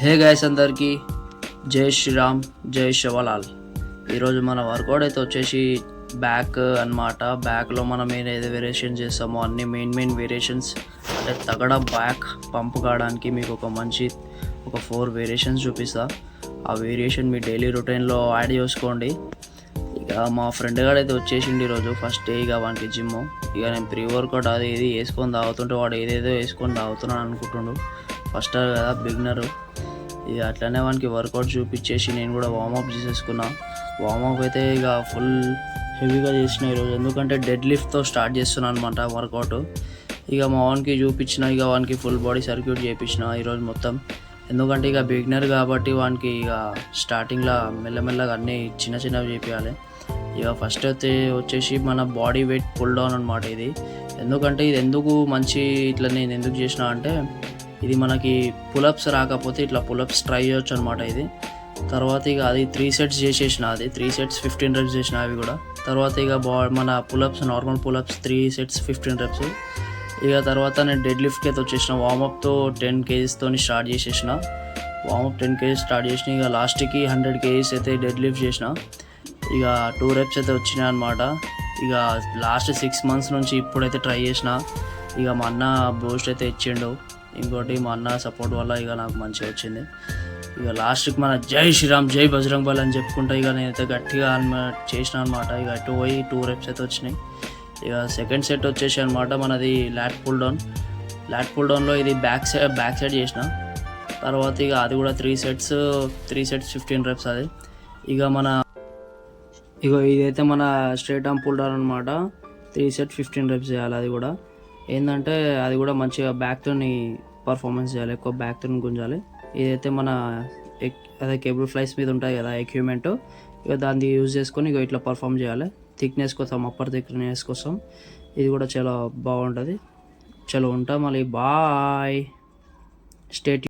Hey guys అందరికీ జై శ్రీరామ్, జై శివలాల్. ఈరోజు మన వర్కౌట్ అయితే వచ్చేసి బ్యాక్ అన్నమాట. బ్యాక్లో మనం ఏదైతే వేరియేషన్ చేస్తామో అన్ని మెయిన్ వేరియేషన్స్ అంటే తగడ బ్యాక్ పంప్ కావడానికి మీకు ఒక 4 వేరియేషన్స్ చూపిస్తా. ఆ వేరియేషన్ మీ డైలీ రొటీన్లో యాడ్ చేసుకోండి. ఇక మా ఫ్రెండ్ గారు అయితే వచ్చేసిండు ఈరోజు ఫస్ట్ డే. ఇక వానికి జిమ్ ఇక నేను ప్రీ వర్కౌట్ అది ఇది వేసుకొని తాగుతుంటే వాడు ఏదేదో వేసుకొని తాగుతున్నాను అనుకుంటుండు. ఫస్ట్ కదా బిగినరు. ఇక అట్లనే వానికి వర్కౌట్ చూపించేసి నేను కూడా వార్మప్ చేసేసుకున్నా. వార్మప్ అయితే ఇక ఫుల్ హెవీగా చేసిన ఈరోజు, ఎందుకంటే డెడ్ లిఫ్ట్తో స్టార్ట్ చేస్తున్నాను అనమాట వర్కౌట్. ఇక మా వానికి చూపించిన, ఇక వానికి ఫుల్ బాడీ సర్క్యూట్ చేయించిన ఈరోజు మొత్తం. ఎందుకంటే ఇక బిగినర్ కాబట్టి వానికి ఇక స్టార్టింగ్లో మెల్లమెల్లగా అన్నీ చిన్నవి చేపించాలి. ఇక ఫస్ట్ అయితే వచ్చేసి మన బాడీ వెయిట్ పుల్ డౌన్ అనమాట. ఇది ఎందుకంటే ఇది ఎందుకు మంచి ఇట్లా నేను ఎందుకు చేసిన అంటే, ఇది మనకి పులప్స్ రాకపోతే ఇట్లా పులప్స్ ట్రై చేయొచ్చు అనమాట ఇది. తర్వాత ఇక అది 3 సెట్స్ చేసేసిన, అది 3 సెట్స్ 15 రెప్స్ చేసిన అవి కూడా. తర్వాత ఇక మన pull-ups normal pull-ups 3 sets 15 reps. ఇక తర్వాత నేను డెడ్ లిఫ్ట్కి అయితే వచ్చేసిన. వార్మప్తో 10 kgsతో స్టార్ట్ చేసేసిన. వార్మప్ 10 kgs స్టార్ట్ చేసిన. ఇక లాస్ట్కి 100 kgs అయితే డెడ్ లిఫ్ట్ చేసిన. ఇక 2 రెప్స్ అయితే వచ్చినాయి అనమాట. ఇక లాస్ట్ 6 months నుంచి ఇప్పుడైతే ట్రై చేసిన. ఇక మా అన్న బూస్ట్ అయితే ఇచ్చిండు. ఇంకోటి మా అన్న సపోర్ట్ వల్ల ఇక నాకు మంచిగా వచ్చింది. ఇక లాస్ట్కి మన జై శ్రీరామ్, జై బజరంగ్ బలి అని చెప్పుకుంటా ఇక నేనైతే గట్టిగా చేసిన అనమాట. ఇక అటు పోయి 2 రెప్స్ అయితే వచ్చినాయి. ఇక సెకండ్ సెట్ వచ్చేసి అనమాట మనది లాట్ పుల్ డౌన్లో ఇది బ్యాక్ సైడ్ చేసిన. తర్వాత ఇక అది కూడా 3 సెట్స్ 15 రెప్స్ అది. ఇక ఇదైతే మన స్ట్రైట్ ఆర్మ్ పుల్ డౌన్ అనమాట. 3 సెట్ 15 రెప్స్ చేయాలి. అది కూడా ఏంటంటే అది కూడా మంచిగా బ్యాక్తోని పర్ఫార్మెన్స్ చేయాలి, ఎక్కువ బ్యాక్తో గుంజాలి. ఇదైతే మన అదే కేబుల్ ఫ్లైస్ మీద ఉంటాయి కదా ఎక్విప్మెంట్, ఇక దాన్ని యూజ్ చేసుకొని ఇక ఇట్లా పర్ఫామ్ చేయాలి. థిక్నెస్ కోసం, అప్పర్ థిక్నెస్ కోసం ఇది కూడా చాలా బాగుంటుంది. చలో ఉంటా మళ్ళీ, బాయ్. స్టే